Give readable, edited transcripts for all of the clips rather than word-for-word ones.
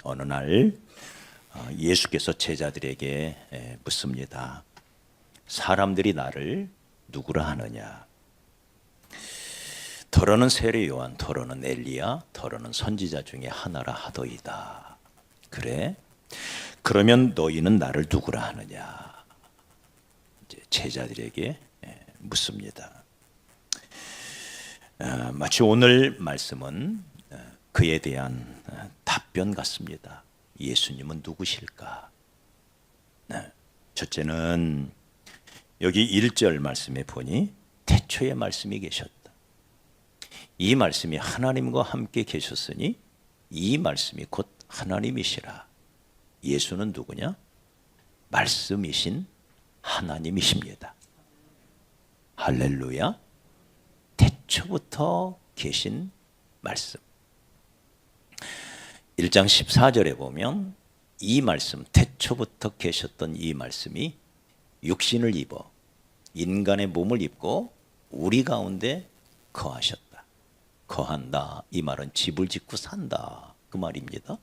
어느 날 예수께서 제자들에게 묻습니다. 사람들이 나를 누구라 하느냐? 더러는 세례 요한, 더러는 엘리야, 더러는 선지자 중에 하나라 하더이다. 그래? 그러면 너희는 나를 누구라 하느냐? 이제 제자들에게 묻습니다. 마치 오늘 말씀은 그에 대한 답변 같습니다. 예수님은 누구실까? 첫째는 여기 1절 말씀에 보니 태초에 말씀이 계셨다. 이 말씀이 하나님과 함께 계셨으니 이 말씀이 곧 하나님이시라. 예수는 누구냐? 말씀이신 하나님이십니다. 할렐루야. 태초부터 계신 말씀. 1장 14절에 보면 이 말씀, 태초부터 계셨던 이 말씀이 육신을 입어 인간의 몸을 입고 우리 가운데 거하셨다. 거한다. 이 말은 집을 짓고 산다. 그 말입니다.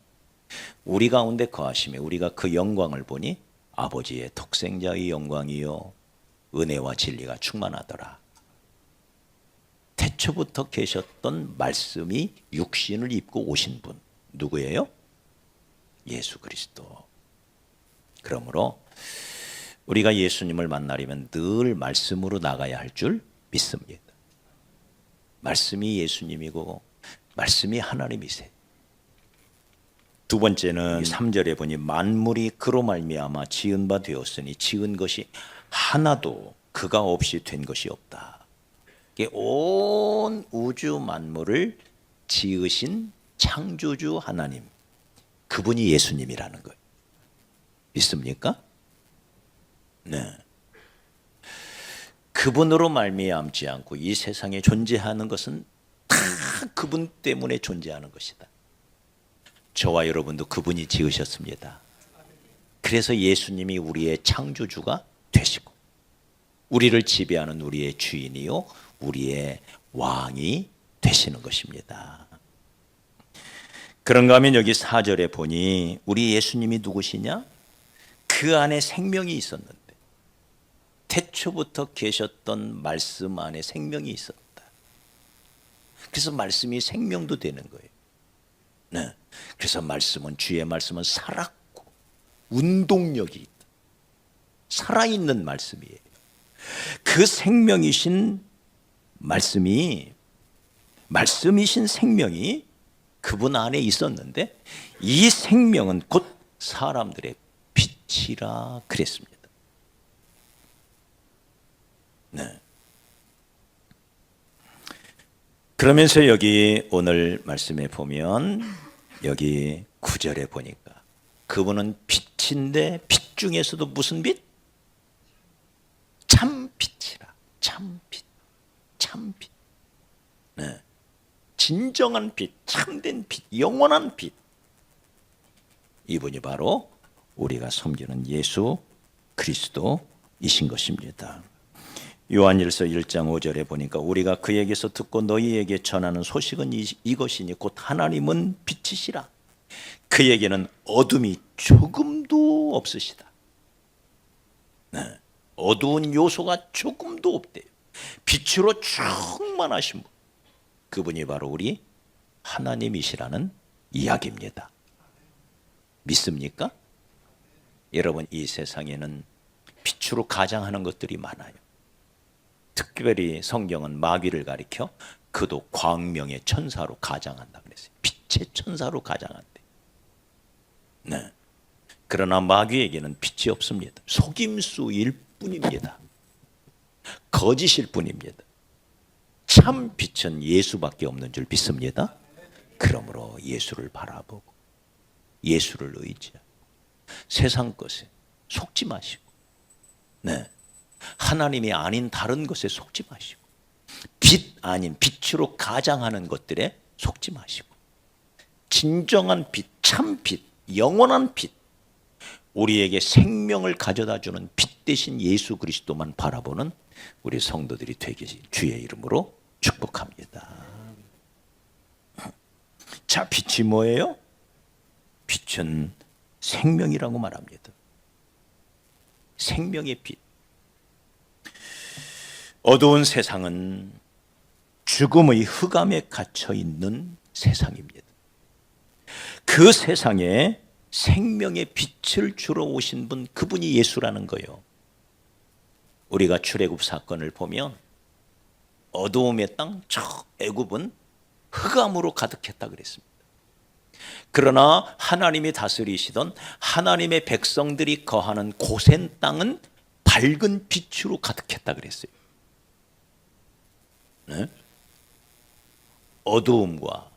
우리 가운데 거하시며 우리가 그 영광을 보니 아버지의 독생자의 영광이요 은혜와 진리가 충만하더라. 태초부터 계셨던 말씀이 육신을 입고 오신 분 누구예요? 예수 그리스도. 그러므로 우리가 예수님을 만나려면 늘 말씀으로 나가야 할 줄 믿습니다. 말씀이 예수님이고 말씀이 하나님이세요. 두 번째는 3절에 보니 만물이 그로 말미암아 지은 바 되었으니 지은 것이 하나도 그가 없이 된 것이 없다. 온 우주 만물을 지으신 창조주 하나님, 그분이 예수님이라는 거예요. 믿습니까? 네. 그분으로 말미암지 않고 이 세상에 존재하는 것은 다 그분 때문에 존재하는 것이다. 저와 여러분도 그분이 지으셨습니다. 그래서 예수님이 우리의 창조주가 되시고 우리를 지배하는 우리의 주인이요 우리의 왕이 되시는 것입니다. 그런가 하면 여기 4절에 보니 우리 예수님이 누구시냐? 그 안에 생명이 있었는데 태초부터 계셨던 말씀 안에 생명이 있었다. 그래서 말씀이 생명도 되는 거예요. 네. 그래서 말씀은 주의 말씀은 살았고 운동력이 있다. 살아있는 말씀이에요. 그 생명이신 말씀이신 생명이 그분 안에 있었는데 이 생명은 곧 사람들의 빛이라 그랬습니다. 네. 그러면서 여기 오늘 말씀에 보면 여기 9절에 보니까 그분은 빛인데 빛 중에서도 무슨 빛? 참빛이라. 참빛. 참빛. 네. 진정한 빛, 참된 빛, 영원한 빛. 이분이 바로 우리가 섬기는 예수 그리스도이신 것입니다. 요한일서 1장 5절에 보니까 우리가 그에게서 듣고 너희에게 전하는 소식은 이것이니 곧 하나님은 빛이시라. 그에게는 어둠이 조금도 없으시다. 네. 어두운 요소가 조금도 없대요. 빛으로 충만하신 분, 그분이 바로 우리 하나님이시라는 이야기입니다. 믿습니까? 여러분, 이 세상에는 빛으로 가장하는 것들이 많아요. 특별히 성경은 마귀를 가리켜 그도 광명의 천사로 가장한다 그랬어요. 빛의 천사로 가장한대. 네. 그러나 마귀에게는 빛이 없습니다. 속임수일 뿐입니다. 거짓일 뿐입니다. 참 빛은 예수밖에 없는 줄 믿습니다. 그러므로 예수를 바라보고 예수를 의지하고 세상 것에 속지 마시고, 네, 하나님이 아닌 다른 것에 속지 마시고, 빛 아닌 빛으로 가장하는 것들에 속지 마시고, 진정한 빛, 참 빛, 영원한 빛, 우리에게 생명을 가져다주는 빛 대신 예수 그리스도만 바라보는 우리 성도들이 되기 주의 이름으로 축복합니다. 자, 빛이 뭐예요? 빛이 빛은 생명이라고 말합니다. 생명의 빛. 어두운 세상은 죽음의 흑암에 갇혀 있는 세상입니다. 그 세상에 생명의 빛을 주러 오신 분, 그분이 예수라는 거예요. 우리가 출애굽 사건을 보면 어두움의 땅, 저 애굽은 흑암으로 가득했다 그랬습니다. 그러나 하나님이 다스리시던 하나님의 백성들이 거하는 고센 땅은 밝은 빛으로 가득했다 그랬어요. 네? 어두움과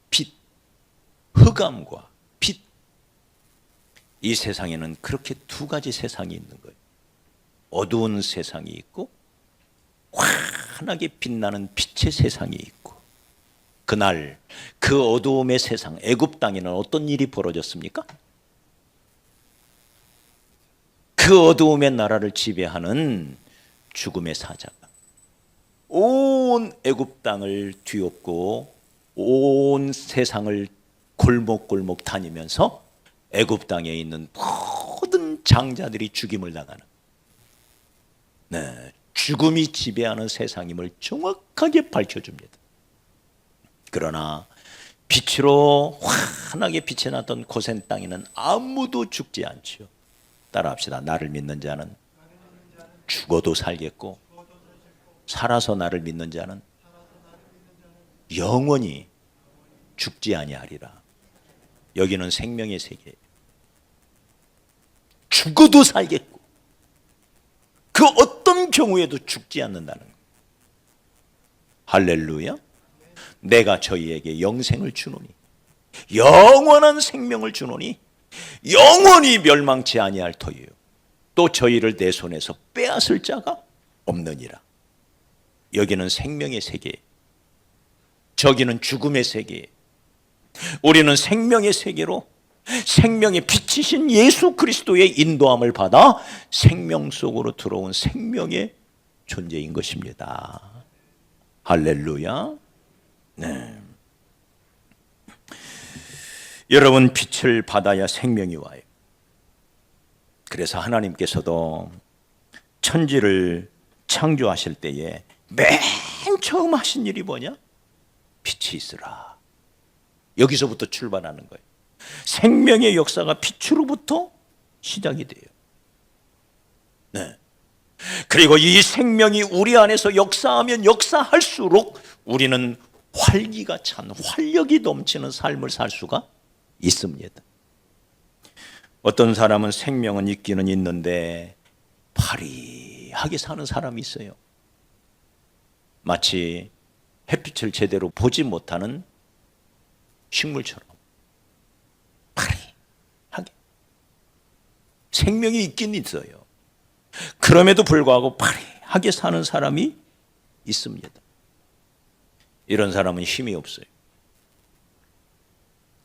빛, 흑암과 빛, 이 세상에는 그렇게 두 가지 세상이 있는 거예요. 어두운 세상이 있고 환하게 빛나는 빛의 세상이 있고, 그날 그 어두움의 세상 애굽 땅에는 어떤 일이 벌어졌습니까? 그 어두움의 나라를 지배하는 죽음의 사자가 온 애굽 땅을 뒤엎고 온 세상을 골목골목 다니면서 애굽 땅에 있는 모든 장자들이 죽임을 당하는, 네, 죽음이 지배하는 세상임을 정확하게 밝혀줍니다. 그러나 빛으로 환하게 빛이 났던 고센 땅에는 아무도 죽지 않지요. 따라합시다. 나를 믿는 자는 죽어도 살겠고, 살아서 나를 믿는 자는 영원히 죽지 아니하리라. 여기는 생명의 세계예요. 죽어도 살겠고 그 어떤 경우에도 죽지 않는다는 거예요. 할렐루야. 내가 저희에게 영생을 주노니, 영원한 생명을 주노니 영원히 멸망치 아니할 터이요 또 저희를 내 손에서 빼앗을 자가 없느니라. 여기는 생명의 세계, 저기는 죽음의 세계. 우리는 생명의 세계로 생명의 빛이신 예수 그리스도의 인도함을 받아 생명 속으로 들어온 생명의 존재인 것입니다. 할렐루야. 네. 여러분, 빛을 받아야 생명이 와요. 그래서 하나님께서도 천지를 창조하실 때에 맨 처음 하신 일이 뭐냐? 빛이 있으라. 여기서부터 출발하는 거예요. 생명의 역사가 빛으로부터 시작이 돼요. 네. 그리고 이 생명이 우리 안에서 역사하면 역사할수록 우리는 활기가 찬, 활력이 넘치는 삶을 살 수가 있습니다. 어떤 사람은 생명은 있기는 있는데 파리하게 사는 사람이 있어요. 마치 햇빛을 제대로 보지 못하는 식물처럼 파리하게 생명이 있긴 있어요. 그럼에도 불구하고 파리하게 사는 사람이 있습니다. 이런 사람은 힘이 없어요.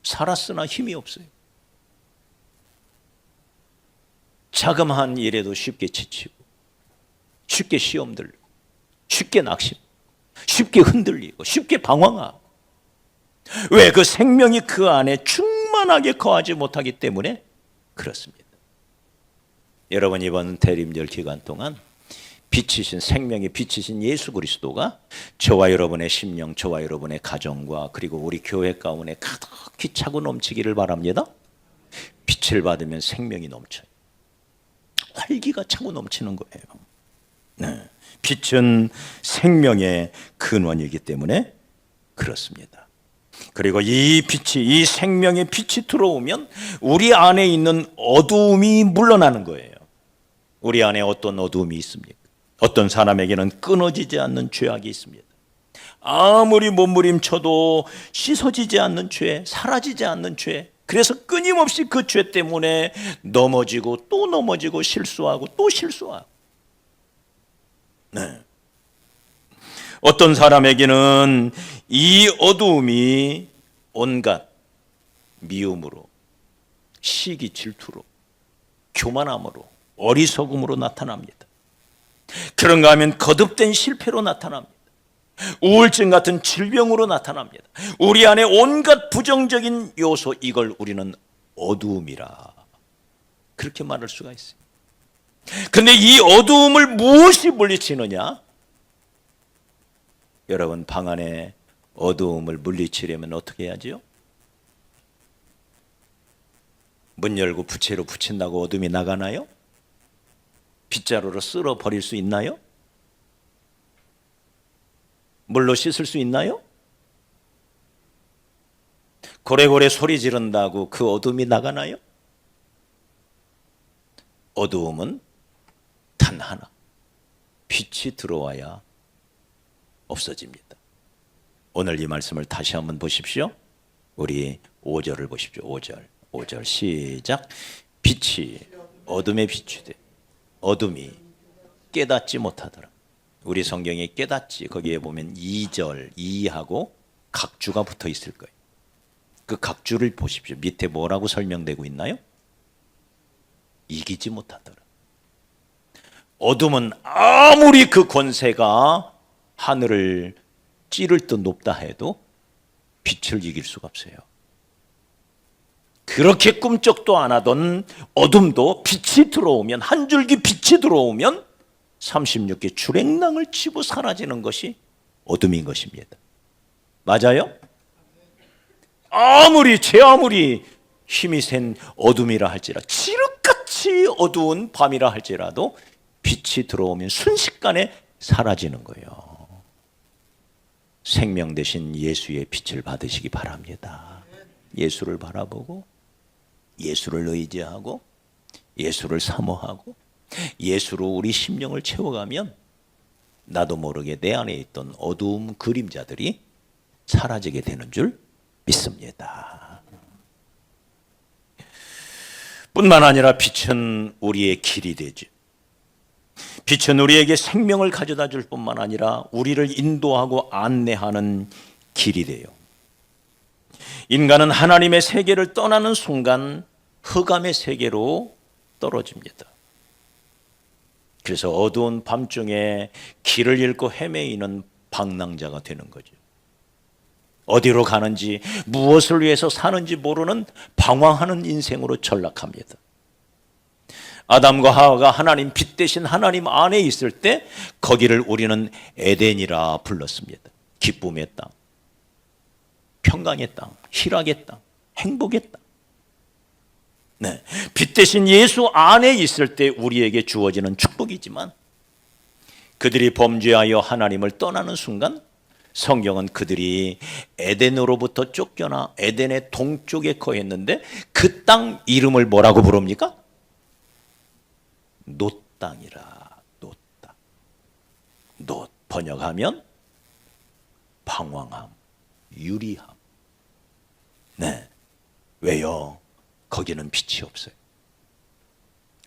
살았으나 힘이 없어요. 자그마한 일에도 쉽게 지치고, 쉽게 시험 들고, 쉽게 낙심, 쉽게 흔들리고, 쉽게 방황하고. 왜? 그 생명이 그 안에 충만하게 거하지 못하기 때문에 그렇습니다. 여러분, 이번 대림절 기간 동안 빛이신, 생명의 빛이신 예수 그리스도가 저와 여러분의 심령, 저와 여러분의 가정과 그리고 우리 교회 가운데 가득히 차고 넘치기를 바랍니다. 빛을 받으면 생명이 넘쳐요. 활기가 차고 넘치는 거예요. 네. 빛은 생명의 근원이기 때문에 그렇습니다. 그리고 이 빛이, 이 생명의 빛이 들어오면 우리 안에 있는 어두움이 물러나는 거예요. 우리 안에 어떤 어두움이 있습니까? 어떤 사람에게는 끊어지지 않는 죄악이 있습니다. 아무리 몸부림쳐도 씻어지지 않는 죄, 사라지지 않는 죄. 그래서 끊임없이 그 죄 때문에 넘어지고 또 넘어지고 실수하고 또 실수하고. 네. 어떤 사람에게는 이 어두움이 온갖 미움으로, 시기 질투로, 교만함으로, 어리석음으로 나타납니다. 그런가 하면 거듭된 실패로 나타납니다. 우울증 같은 질병으로 나타납니다. 우리 안에 온갖 부정적인 요소, 이걸 우리는 어두움이라 그렇게 말할 수가 있어요. 그런데 이 어두움을 무엇이 물리치느냐? 여러분, 방 안에 어두움을 물리치려면 어떻게 해야지요? 문 열고 부채로 붙인다고 어둠이 나가나요? 빗자루로 쓸어 버릴 수 있나요? 물로 씻을 수 있나요? 고래고래 소리 지른다고 그 어둠이 나가나요? 어두움은 단 하나, 빛이 들어와야 없어집니다. 오늘 이 말씀을 다시 한번 보십시오. 우리 5절을 보십시오. 5절 시작. 빛이 어둠에 비추되 어둠이 깨닫지 못하더라. 우리 성경에 깨닫지, 거기에 보면 2절 2하고 각주가 붙어 있을 거예요. 그 각주를 보십시오. 밑에 뭐라고 설명되고 있나요? 이기지 못하더라. 어둠은 아무리 그 권세가 하늘을 찌를 듯 높다 해도 빛을 이길 수가 없어요. 그렇게 꿈쩍도 안 하던 어둠도 빛이 들어오면, 한 줄기 빛이 들어오면 36개 주랭랑을 치고 사라지는 것이 어둠인 것입니다. 맞아요? 아무리 힘이 센 어둠이라 할지라, 칠흑같이 어두운 밤이라 할지라도 빛이 들어오면 순식간에 사라지는 거예요. 생명 대신 예수의 빛을 받으시기 바랍니다. 예수를 바라보고, 예수를 의지하고, 예수를 사모하고, 예수로 우리 심령을 채워가면 나도 모르게 내 안에 있던 어두움 그림자들이 사라지게 되는 줄 믿습니다. 뿐만 아니라 빛은 우리의 길이 되죠. 빛은 우리에게 생명을 가져다 줄 뿐만 아니라 우리를 인도하고 안내하는 길이 돼요. 인간은 하나님의 세계를 떠나는 순간 흑암의 세계로 떨어집니다. 그래서 어두운 밤중에 길을 잃고 헤매이는 방랑자가 되는 거죠. 어디로 가는지, 무엇을 위해서 사는지 모르는 방황하는 인생으로 전락합니다. 아담과 하와가 하나님, 빛 대신 하나님 안에 있을 때 거기를 우리는 에덴이라 불렀습니다. 기쁨의 땅, 평강의 땅, 희락의 땅, 행복의 땅. 네, 빛 대신 예수 안에 있을 때 우리에게 주어지는 축복이지만, 그들이 범죄하여 하나님을 떠나는 순간 성경은 그들이 에덴으로부터 쫓겨나 에덴의 동쪽에 거했는데 그 땅 이름을 뭐라고 부릅니까? 놋 땅이라. 놋 땅. 놋 번역하면 방황함, 유리함. 네, 왜요? 거기는 빛이 없어요.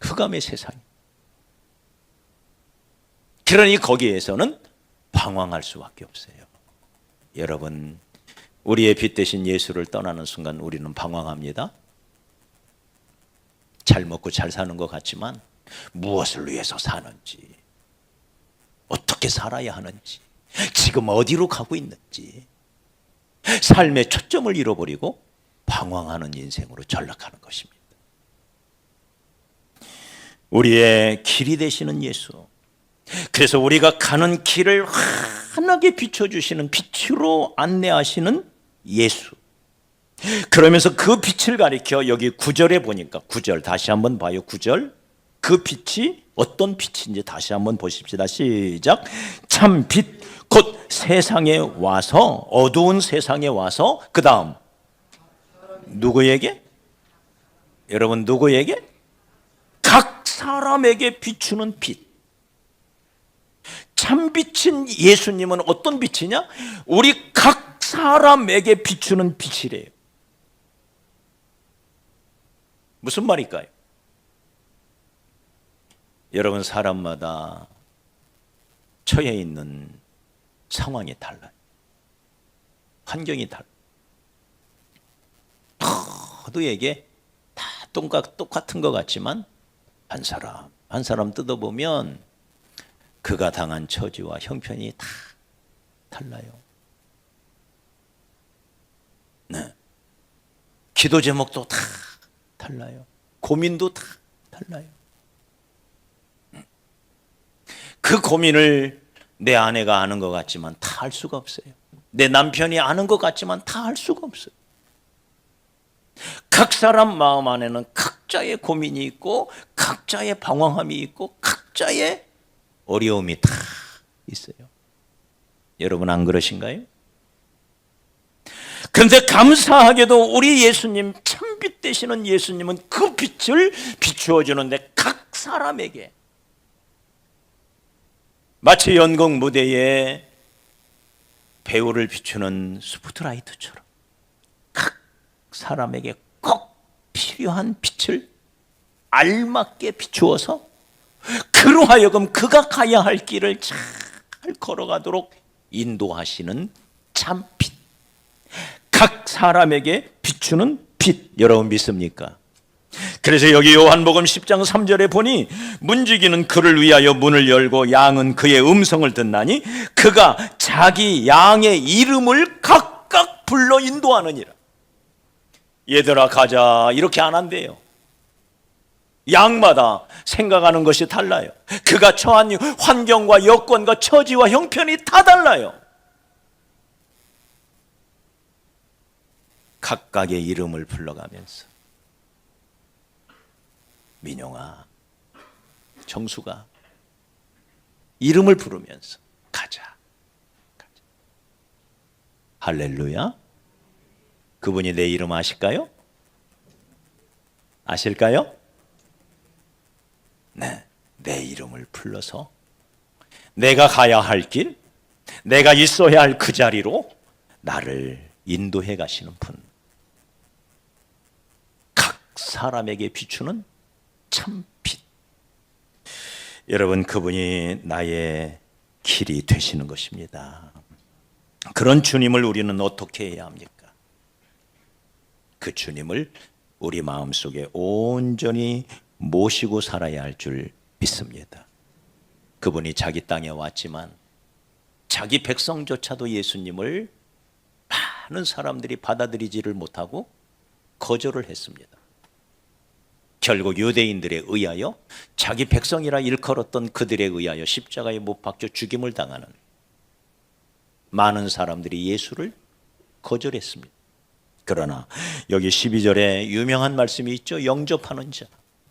흑암의 세상. 그러니 거기에서는 방황할 수밖에 없어요. 여러분, 우리의 빛 대신 예수를 떠나는 순간 우리는 방황합니다. 잘 먹고 잘 사는 것 같지만 무엇을 위해서 사는지, 어떻게 살아야 하는지, 지금 어디로 가고 있는지, 삶의 초점을 잃어버리고 방황하는 인생으로 전락하는 것입니다. 우리의 길이 되시는 예수, 그래서 우리가 가는 길을 환하게 비춰주시는, 빛으로 안내하시는 예수, 그러면서 그 빛을 가리켜 여기 9절에 보니까, 9절 다시 한번 봐요. 9절, 그 빛이 어떤 빛인지 다시 한번 보십시다. 시작. 참 빛 곧 세상에 와서, 어두운 세상에 와서, 그 다음 누구에게? 여러분, 누구에게? 각 사람에게 비추는 빛. 참 빛인 예수님은 어떤 빛이냐? 우리 각 사람에게 비추는 빛이래요. 무슨 말일까요? 여러분, 사람마다 처해 있는 상황이 달라요. 환경이 달라요. 모두에게 다 똑같은 것 같지만 한 사람 뜯어보면 그가 당한 처지와 형편이 다 달라요. 네. 기도 제목도 다 달라요. 고민도 다 달라요. 그 고민을 내 아내가 아는 것 같지만 다 알 수가 없어요. 내 남편이 아는 것 같지만 다 알 수가 없어요. 각 사람 마음 안에는 각자의 고민이 있고 각자의 방황함이 있고 각자의 어려움이 다 있어요. 여러분 안 그러신가요? 그런데 감사하게도 우리 예수님, 참빛 되시는 예수님은 그 빛을 비추어 주는데 각 사람에게 마치 연극 무대에 배우를 비추는 스포트라이트처럼 각 사람에게 꼭 필요한 빛을 알맞게 비추어서 그로 하여금 그가 가야 할 길을 잘 걸어가도록 인도하시는 참빛, 각 사람에게 비추는 빛, 여러분 믿습니까? 그래서 여기 요한복음 10장 3절에 보니 문지기는 그를 위하여 문을 열고 양은 그의 음성을 듣나니 그가 자기 양의 이름을 각각 불러 인도하느니라. 얘들아 가자 이렇게 안 한대요. 양마다 생각하는 것이 달라요. 그가 처한 환경과 여건과 처지와 형편이 다 달라요. 각각의 이름을 불러가면서 민용아, 정수가 이름을 부르면서 가자. 할렐루야. 그분이 내 이름 아실까요? 아실까요? 네, 내 이름을 불러서 내가 가야 할 길, 내가 있어야 할 그 자리로 나를 인도해 가시는 분. 각 사람에게 비추는 참빛. 여러분, 그분이 나의 길이 되시는 것입니다. 그런 주님을 우리는 어떻게 해야 합니까? 그 주님을 우리 마음속에 온전히 모시고 살아야 할 줄 믿습니다. 그분이 자기 땅에 왔지만 자기 백성조차도 예수님을 많은 사람들이 받아들이지를 못하고 거절을 했습니다. 결국 유대인들에 의하여 자기 백성이라 일컬었던 그들에 의하여 십자가에 못 박혀 죽임을 당하는 많은 사람들이 예수를 거절했습니다. 그러나 여기 12절에 유명한 말씀이 있죠. 영접하는 자,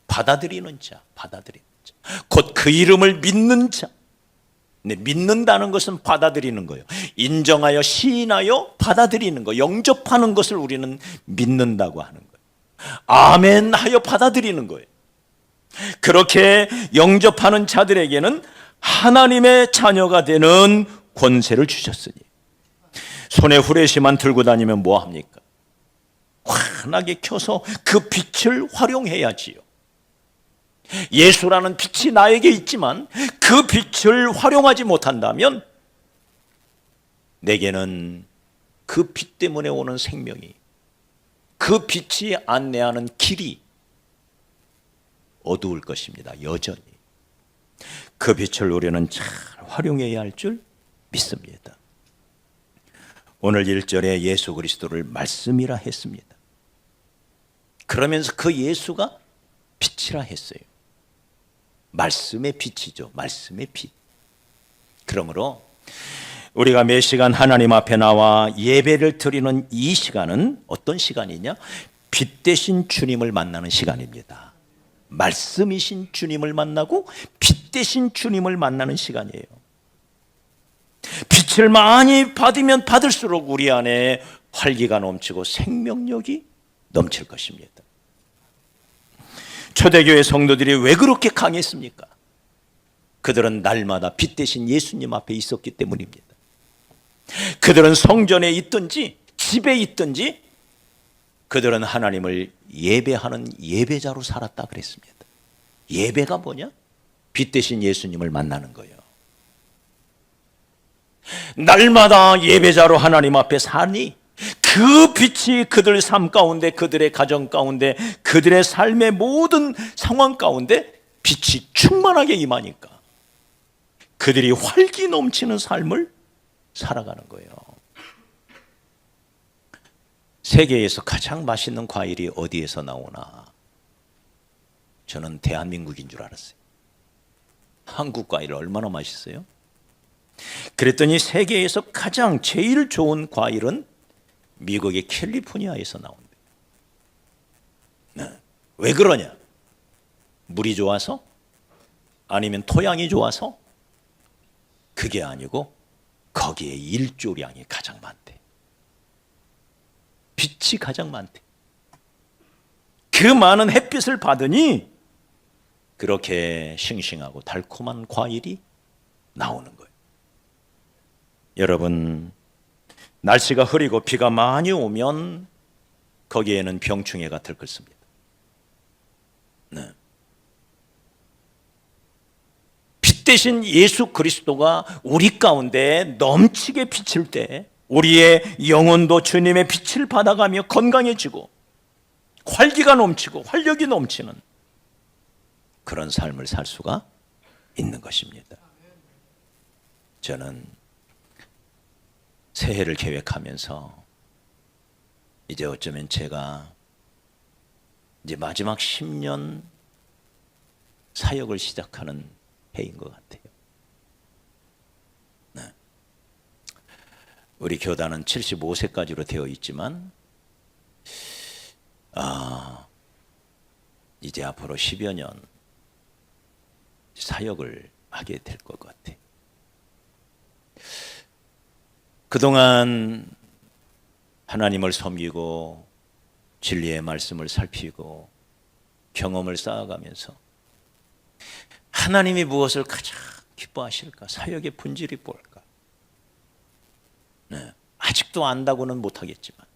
받아들이는 자, 받아들이는 자, 곧 그 이름을 믿는 자. 네, 믿는다는 것은 받아들이는 거예요. 인정하여 시인하여 받아들이는 거, 영접하는 것을 우리는 믿는다고 하는 거예요. 아멘 하여 받아들이는 거예요. 그렇게 영접하는 자들에게는 하나님의 자녀가 되는 권세를 주셨으니 손에 후레쉬만 들고 다니면 뭐합니까? 환하게 켜서 그 빛을 활용해야지요. 예수라는 빛이 나에게 있지만 그 빛을 활용하지 못한다면 내게는 그 빛 때문에 오는 생명이, 그 빛이 안내하는 길이 어두울 것입니다. 여전히 그 빛을 우리는 잘 활용해야 할 줄 믿습니다. 오늘 1절에 예수 그리스도를 말씀이라 했습니다. 그러면서 그 예수가 빛이라 했어요. 말씀의 빛이죠. 말씀의 빛. 그러므로 우리가 매 시간 하나님 앞에 나와 예배를 드리는 이 시간은 어떤 시간이냐? 빛 대신 주님을 만나는 시간입니다. 말씀이신 주님을 만나고 빛 대신 주님을 만나는 시간이에요. 빛을 많이 받으면 받을수록 우리 안에 활기가 넘치고 생명력이 넘칠 것입니다. 초대교회 성도들이 왜 그렇게 강했습니까? 그들은 날마다 빛 대신 예수님 앞에 있었기 때문입니다. 그들은 성전에 있든지 집에 있든지 그들은 하나님을 예배하는 예배자로 살았다 그랬습니다. 예배가 뭐냐? 빛 대신 예수님을 만나는 거예요. 날마다 예배자로 하나님 앞에 사니 그 빛이 그들 삶 가운데, 그들의 가정 가운데, 그들의 삶의 모든 상황 가운데 빛이 충만하게 임하니까 그들이 활기 넘치는 삶을 살아가는 거예요. 세계에서 가장 맛있는 과일이 어디에서 나오나? 저는 대한민국인 줄 알았어요. 한국 과일 얼마나 맛있어요? 그랬더니 세계에서 가장 제일 좋은 과일은 미국의 캘리포니아에서 나온대요. 네. 왜 그러냐? 물이 좋아서? 아니면 토양이 좋아서? 그게 아니고 거기에 일조량이 가장 많대. 빛이 가장 많대. 그 많은 햇빛을 받으니 그렇게 싱싱하고 달콤한 과일이 나오는 거예요. 여러분, 날씨가 흐리고 비가 많이 오면 거기에는 병충해가 들끓습니다. 네. 빛 대신 예수 그리스도가 우리 가운데 넘치게 비칠 때 우리의 영혼도 주님의 빛을 받아가며 건강해지고 활기가 넘치고 활력이 넘치는 그런 삶을 살 수가 있는 것입니다. 저는 새해를 계획하면서 이제 어쩌면 제가 이제 마지막 10년 사역을 시작하는 해인 것 같아요. 네. 우리 교단은 75세까지로 되어 있지만 이제 앞으로 10여 년 사역을 하게 될 것 같아요. 그동안 하나님을 섬기고 진리의 말씀을 살피고 경험을 쌓아가면서 하나님이 무엇을 가장 기뻐하실까? 사역의 본질이 뭘까? 네, 아직도 안다고는 못하겠지만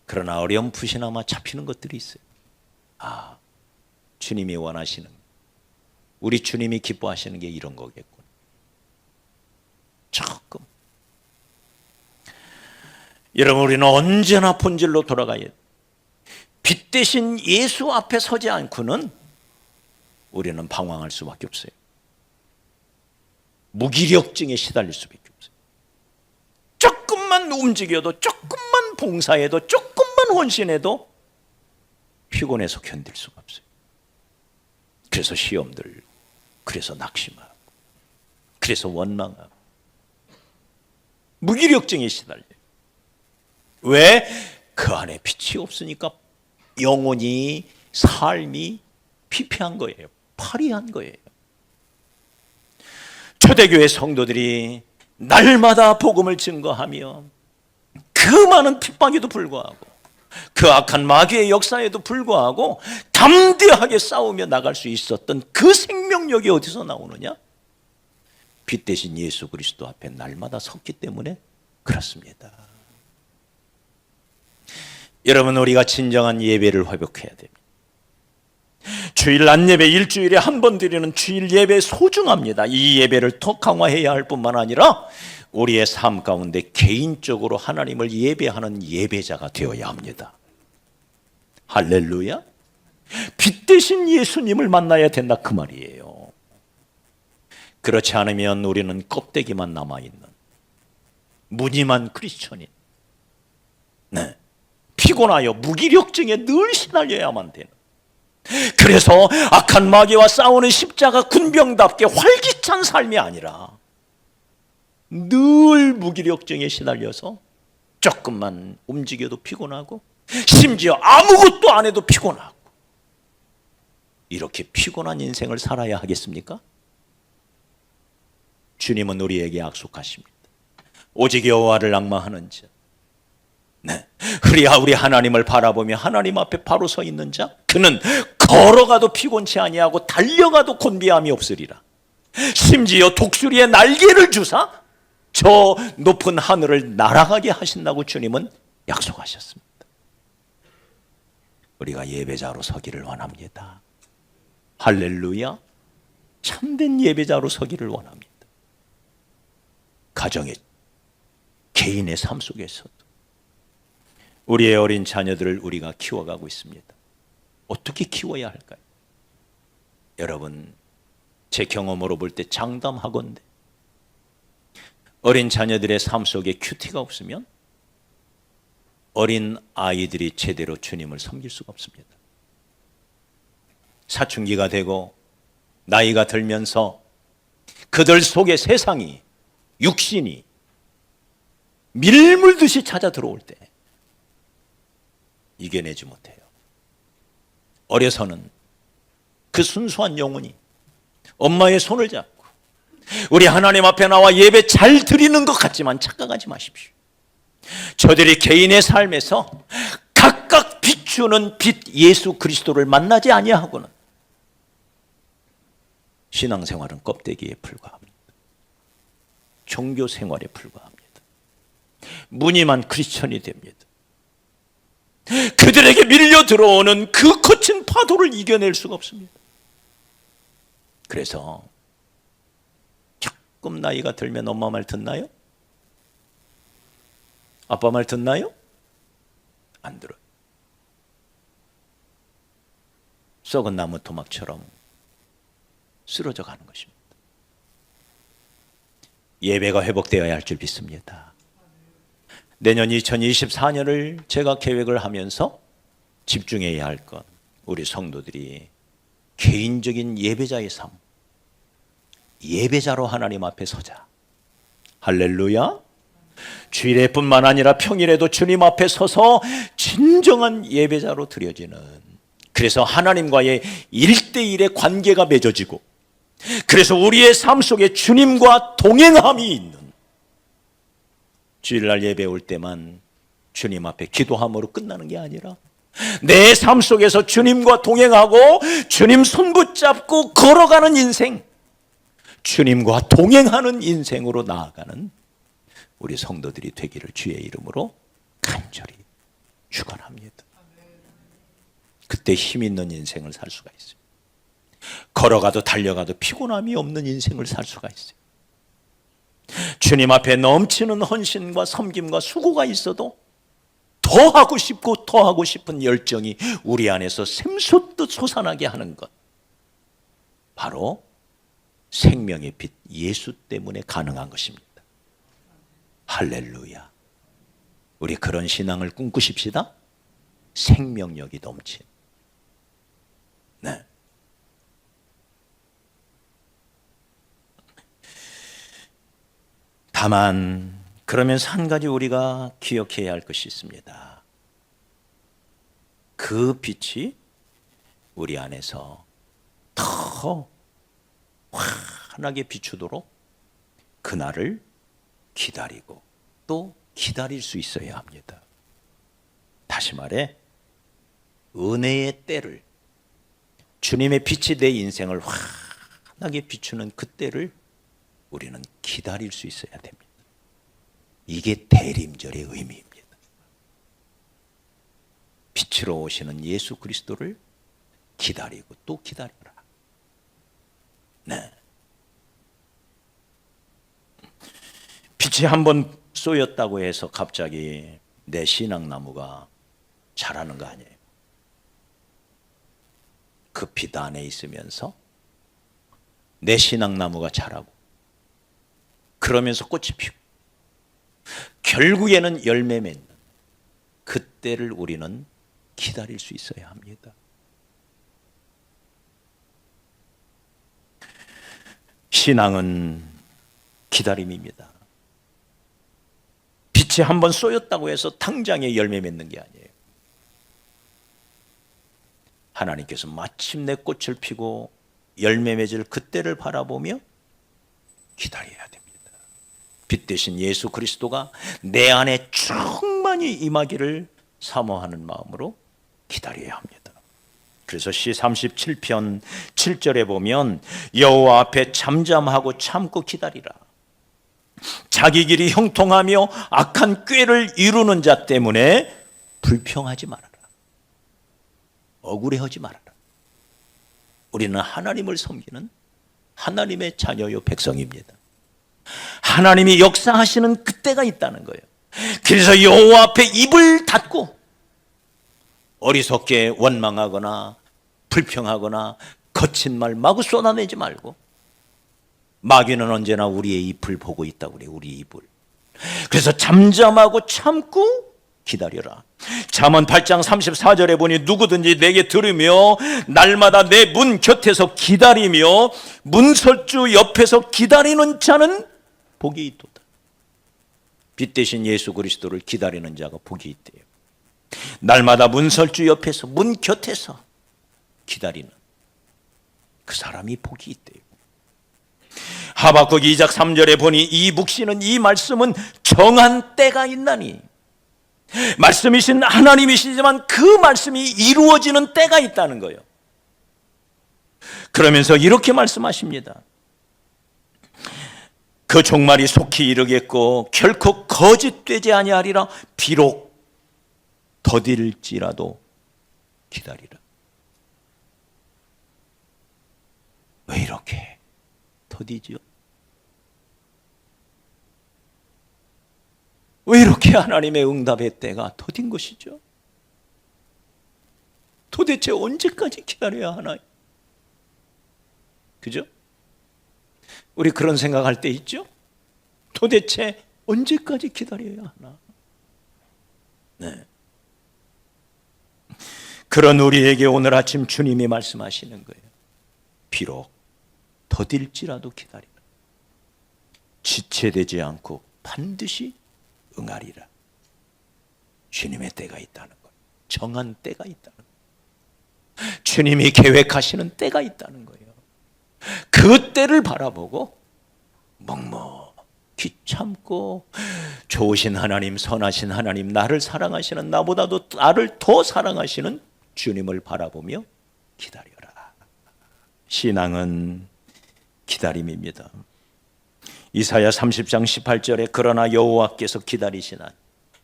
그러나 어렴풋이나마 잡히는 것들이 있어요. 주님이 원하시는, 우리 주님이 기뻐하시는 게 이런 거겠군. 조금. 여러분, 우리는 언제나 본질로 돌아가야 돼요. 빛 대신 예수 앞에 서지 않고는 우리는 방황할 수밖에 없어요. 무기력증에 시달릴 수밖에 없어요. 조금만 움직여도, 조금만 봉사해도, 조금만 헌신해도 피곤해서 견딜 수가 없어요. 그래서 시험들, 그래서 낙심하고, 그래서 원망하고, 무기력증에 시달려요. 왜? 그 안에 빛이 없으니까 영혼이, 삶이 피폐한 거예요. 파리한 거예요. 초대교회 성도들이 날마다 복음을 증거하며 그 많은 핍박에도 불구하고 그 악한 마귀의 역사에도 불구하고 담대하게 싸우며 나갈 수 있었던 그 생명력이 어디서 나오느냐? 빛 대신 예수 그리스도 앞에 날마다 섰기 때문에 그렇습니다. 여러분, 우리가 진정한 예배를 회복해야 됩니다. 주일 낮예배, 일주일에 한 번 드리는 주일 예배 소중합니다. 이 예배를 더 강화해야 할 뿐만 아니라 우리의 삶 가운데 개인적으로 하나님을 예배하는 예배자가 되어야 합니다. 할렐루야. 빛 대신 예수님을 만나야 된다, 그 말이에요. 그렇지 않으면 우리는 껍데기만 남아있는 무늬만 크리스천인, 네, 피곤하여 무기력증에 늘 시달려야만 되는, 그래서 악한 마귀와 싸우는 십자가 군병답게 활기찬 삶이 아니라 늘 무기력증에 시달려서 조금만 움직여도 피곤하고 심지어 아무것도 안 해도 피곤하고, 이렇게 피곤한 인생을 살아야 하겠습니까? 주님은 우리에게 약속하십니다. 오직 여호와를 앙망하는 자, 네, 그리야 우리 하나님을 바라보며 하나님 앞에 바로 서 있는 자, 그는 걸어가도 피곤치 아니하고 달려가도 곤비함이 없으리라. 심지어 독수리의 날개를 주사 저 높은 하늘을 날아가게 하신다고 주님은 약속하셨습니다. 우리가 예배자로 서기를 원합니다. 할렐루야. 참된 예배자로 서기를 원합니다. 가정에, 개인의 삶 속에서도 우리의 어린 자녀들을 우리가 키워가고 있습니다. 어떻게 키워야 할까요? 여러분, 제 경험으로 볼 때 장담하건대 어린 자녀들의 삶 속에 큐티가 없으면 어린 아이들이 제대로 주님을 섬길 수가 없습니다. 사춘기가 되고 나이가 들면서 그들 속에 세상이, 육신이 밀물듯이 찾아 들어올 때 이겨내지 못해요. 어려서는 그 순수한 영혼이 엄마의 손을 잡고 우리 하나님 앞에 나와 예배 잘 드리는 것 같지만 착각하지 마십시오. 저들이 개인의 삶에서 각각 비추는 빛 예수 그리스도를 만나지 아니하고는 신앙생활은 껍데기에 불과합니다. 종교 생활에 불과합니다. 무늬만 크리스천이 됩니다. 그들에게 밀려 들어오는 그 거친 파도를 이겨낼 수가 없습니다. 그래서 조금 나이가 들면 엄마 말 듣나요? 아빠 말 듣나요? 안 들어요. 썩은 나무 토막처럼 쓰러져 가는 것입니다. 예배가 회복되어야 할 줄 믿습니다. 내년 2024년을 제가 계획을 하면서 집중해야 할 것, 우리 성도들이 개인적인 예배자의 삶, 예배자로 하나님 앞에 서자. 할렐루야. 주일에뿐만 아니라 평일에도 주님 앞에 서서 진정한 예배자로 드려지는, 그래서 하나님과의 1대1의 관계가 맺어지고, 그래서 우리의 삶 속에 주님과 동행함이 있는, 주일날 예배 올 때만 주님 앞에 기도함으로 끝나는 게 아니라 내 삶 속에서 주님과 동행하고 주님 손 붙잡고 걸어가는 인생, 주님과 동행하는 인생으로 나아가는 우리 성도들이 되기를 주의 이름으로 간절히 축원합니다. 그때 힘 있는 인생을 살 수가 있어요. 걸어가도 달려가도 피곤함이 없는 인생을 살 수가 있어요. 주님 앞에 넘치는 헌신과 섬김과 수고가 있어도 더 하고 싶고 더 하고 싶은 열정이 우리 안에서 샘솟듯 솟아나게 하는 것, 바로 생명의 빛 예수 때문에 가능한 것입니다. 할렐루야. 우리 그런 신앙을 꿈꾸십시다. 생명력이 넘친. 네. 다만 그러면서 한 가지 우리가 기억해야 할 것이 있습니다. 그 빛이 우리 안에서 더 환하게 비추도록 그날을 기다리고 또 기다릴 수 있어야 합니다. 다시 말해, 은혜의 때를, 주님의 빛이 내 인생을 환하게 비추는 그 때를 우리는 기다릴 수 있어야 됩니다. 이게 대림절의 의미입니다. 빛으로 오시는 예수 그리스도를 기다리고 또 기다려라. 네. 빛이 한번 쏘였다고 해서 갑자기 내 신앙나무가 자라는 거 아니에요. 그 빛 안에 있으면서 내 신앙나무가 자라고, 그러면서 꽃이 피고 결국에는 열매 맺는 그때를 우리는 기다릴 수 있어야 합니다. 신앙은 기다림입니다. 빛이 한번 쏘였다고 해서 당장에 열매 맺는 게 아니에요. 하나님께서 마침내 꽃을 피고 열매 맺을 그때를 바라보며 기다려야 됩니다. 빛 대신 예수 그리스도가 내 안에 충만히 임하기를 사모하는 마음으로 기다려야 합니다. 그래서 시 37편 7절에 보면 여호와 앞에 잠잠하고 참고 기다리라. 자기 길이 형통하며 악한 꾀를 이루는 자 때문에 불평하지 말아라. 억울해하지 말아라. 우리는 하나님을 섬기는 하나님의 자녀요 백성입니다. 하나님이 역사하시는 그때가 있다는 거예요. 그래서 여호와 앞에 입을 닫고 어리석게 원망하거나 불평하거나 거친 말 마구 쏟아내지 말고 마귀는 언제나 우리의 잎을 보고 있다고 그래요. 우리 잎을. 그래서 잠잠하고 참고 기다려라. 잠언 8장 34절에 보니 누구든지 내게 들으며 날마다 내 문 곁에서 기다리며 문설주 옆에서 기다리는 자는 복이 있도다. 빛 대신 예수 그리스도를 기다리는 자가 복이 있대요. 날마다 문설주 옆에서 문 곁에서 기다리는 그 사람이 복이 있대요. 하박국 2장 3절에 보니 이 묵시는, 이 말씀은 정한 때가 있나니, 말씀이신 하나님이시지만 그 말씀이 이루어지는 때가 있다는 거예요. 그러면서 이렇게 말씀하십니다. 그 종말이 속히 이르겠고 결코 거짓되지 아니하리라. 비록 더딜지라도 기다리라. 왜 이렇게 더디죠? 왜 이렇게 하나님의 응답의 때가 더딘 것이죠? 도대체 언제까지 기다려야 하나요? 그죠? 우리 그런 생각할 때 있죠? 도대체 언제까지 기다려야 하나? 네. 그런 우리에게 오늘 아침 주님이 말씀하시는 거예요. 비록 더딜지라도 기다리라. 지체되지 않고 반드시 응하리라. 주님의 때가 있다는 거예요. 정한 때가 있다는 거예요. 주님이 계획하시는 때가 있다는 거예요. 그 때를 바라보고 묵묵히 참고 좋으신 하나님, 선하신 하나님, 나를 사랑하시는, 나보다도 나를 더 사랑하시는 주님을 바라보며 기다려라. 신앙은 기다림입니다. 이사야 30장 18절에 그러나 여호와께서 기다리시나,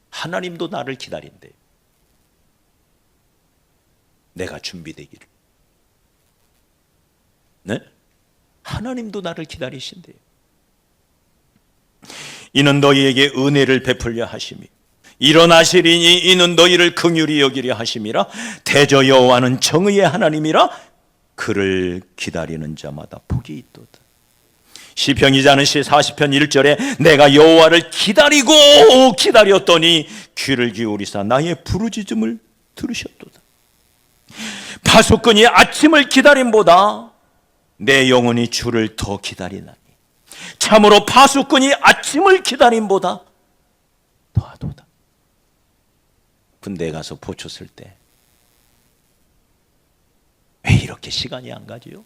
하나님도 나를 기다린대요. 내가 준비되기를. 네? 하나님도 나를 기다리신대요. 이는 너희에게 은혜를 베풀려 하심이 일어나시리니 이는 너희를 긍휼히 여기려 하심이라. 대저 여호와는 정의의 하나님이라. 그를 기다리는 자마다 복이 있도다. 시편 기자는 시 40편 1절에 내가 여호와를 기다리고 기다렸더니 귀를 기울이사 나의 부르짖음을 들으셨도다. 파수꾼이 아침을 기다림보다 내 영혼이 주를 더 기다리나니 참으로 파수꾼이 아침을 기다림보다 더하도다. 군대에 가서 보초 쓸 때 왜 이렇게 시간이 안 가지요?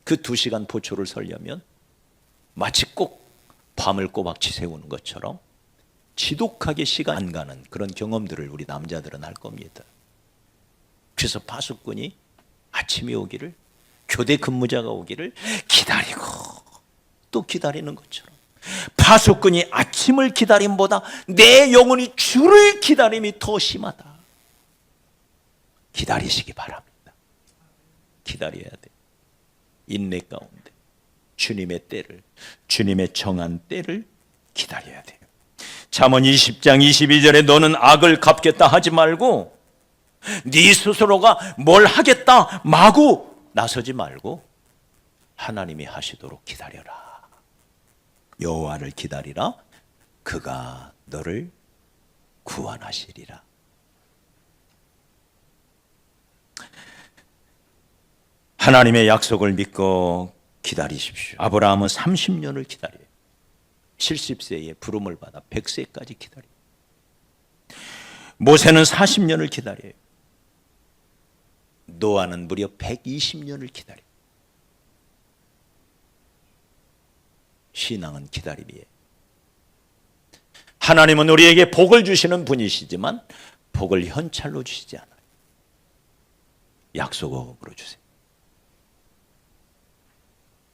그 2시간 보초를 서려면 마치 꼭 밤을 꼬박지 세우는 것처럼 지독하게 시간 안 가는 그런 경험들을 우리 남자들은 할 겁니다. 그래서 파수꾼이 아침이 오기를, 교대 근무자가 오기를 기다리고 또 기다리는 것처럼 파수꾼이 아침을 기다림보다 내 영혼이 주를 기다림이 더 심하다. 기다리시기 바랍니다. 기다려야 돼. 인내 가운데 주님의 때를, 주님의 정한 때를 기다려야 돼요. 잠언 20장 22절에 너는 악을 갚겠다 하지 말고 네 스스로가 뭘 하겠다 마구 나서지 말고 하나님이 하시도록 기다려라. 여호와를 기다리라. 그가 너를 구원하시리라. 하나님의 약속을 믿고 기다리십시오. 아브라함은 30년을 기다려요. 70세에 부름을 받아 100세까지 기다려요. 모세는 40년을 기다려요. 노아는 무려 120년을 기다려요. 신앙은 기다림이에요. 하나님은 우리에게 복을 주시는 분이시지만 복을 현찰로 주시지 않아요. 약속으로 주세요.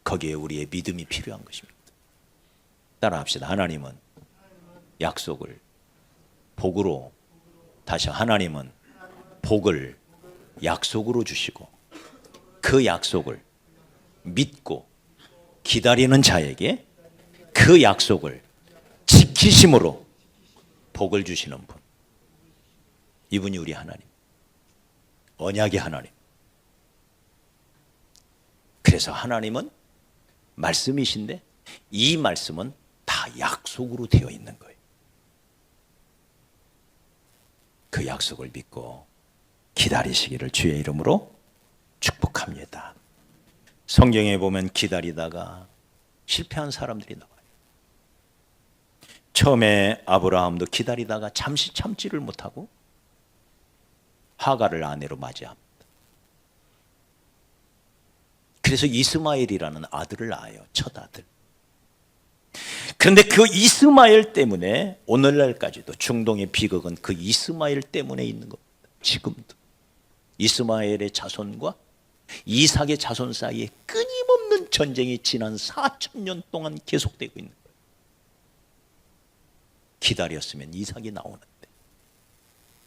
거기에 우리의 믿음이 필요한 것입니다. 따라합시다. 하나님은 약속을 복으로, 다시 하나님은 복을 약속으로 주시고 그 약속을 믿고 기다리는 자에게 그 약속을 지키심으로 복을 주시는 분. 이분이 우리 하나님, 언약의 하나님. 그래서 하나님은 말씀이신데 이 말씀은 다 약속으로 되어 있는 거예요. 그 약속을 믿고 기다리시기를 주의 이름으로 축복합니다. 성경에 보면 기다리다가 실패한 사람들이 나와요. 처음에 아브라함도 기다리다가 잠시 참지를 못하고 하갈을 아내로 맞이합니다. 그래서 이스마엘이라는 아들을 낳아요. 첫 아들. 그런데 그 이스마엘 때문에 오늘날까지도 중동의 비극은 그 이스마엘 때문에 있는 겁니다. 지금도 이스마엘의 자손과 이삭의 자손 사이에 끊임없는 전쟁이 지난 4,000년 동안 계속되고 있는 거예요. 기다렸으면 이삭이 나오는데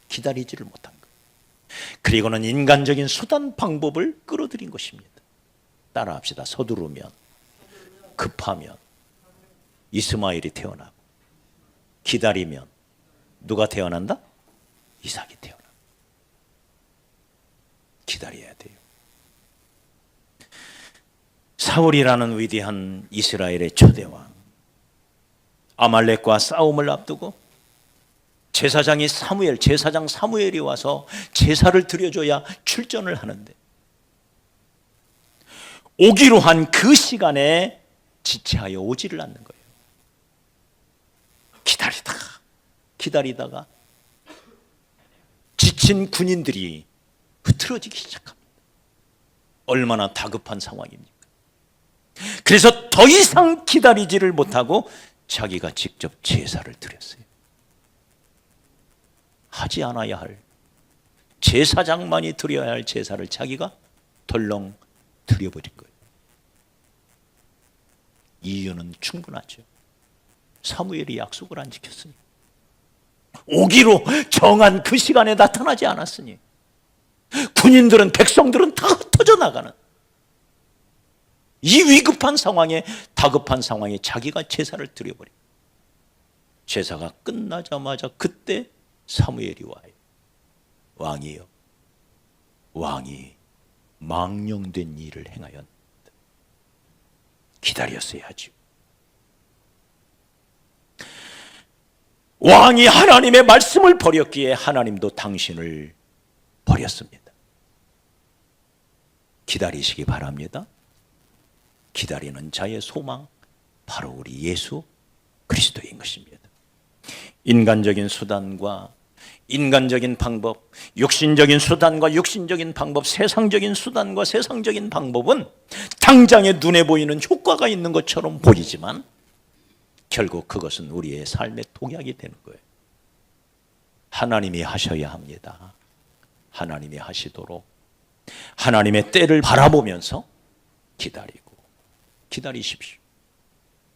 기다리지를 못한 거예요. 그리고는 인간적인 수단 방법을 끌어들인 것입니다. 따라합시다. 서두르면, 급하면 이스마엘이 태어나고, 기다리면 누가 태어난다? 이삭이 태어난다. 기다려야 돼요. 사울이라는 위대한 이스라엘의 초대왕, 아말렉과 싸움을 앞두고 제사장 사무엘이 와서 제사를 드려줘야 출전을 하는데 오기로 한 그 시간에 지체하여 오지를 않는 거예요. 기다리다가 지친 군인들이 흐트러지기 시작합니다. 얼마나 다급한 상황입니까? 그래서 더 이상 기다리지를 못하고 자기가 직접 제사를 드렸어요. 하지 않아야 할, 제사장만이 드려야 할 제사를 자기가 덜렁 드려버린 거예요. 이유는 충분하죠. 사무엘이 약속을 안 지켰으니, 오기로 정한 그 시간에 나타나지 않았으니, 군인들은, 백성들은 다 흩어져 나가는 이 위급한 상황에, 다급한 상황에 자기가 제사를 드려버린, 제사가 끝나자마자 그때 사무엘이 와요. 왕이요, 왕이 망령된 일을 행하였다. 기다렸어야 하죠. 왕이 하나님의 말씀을 버렸기에 하나님도 당신을 버렸습니다. 기다리시기 바랍니다. 기다리는 자의 소망, 바로 우리 예수 그리스도인 것입니다. 인간적인 수단과 인간적인 방법, 육신적인 수단과 육신적인 방법, 세상적인 수단과 세상적인 방법은 당장에 눈에 보이는 효과가 있는 것처럼 보이지만 결국 그것은 우리의 삶의 독약이 되는 거예요. 하나님이 하셔야 합니다. 하나님이 하시도록 하나님의 때를 바라보면서 기다리십시오.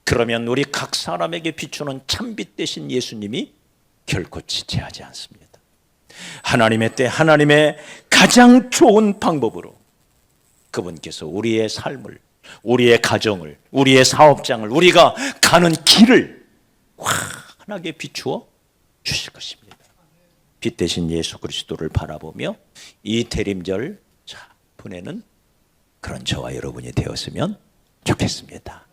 그러면 우리 각 사람에게 비추는 참빛 되신 예수님이 결코 지체하지 않습니다. 하나님의 때, 하나님의 가장 좋은 방법으로 그분께서 우리의 삶을, 우리의 가정을, 우리의 사업장을, 우리가 가는 길을 환하게 비추어 주실 것입니다. 빛 대신 예수 그리스도를 바라보며 이 대림절 보내는 그런 저와 여러분이 되었으면 좋겠습니다.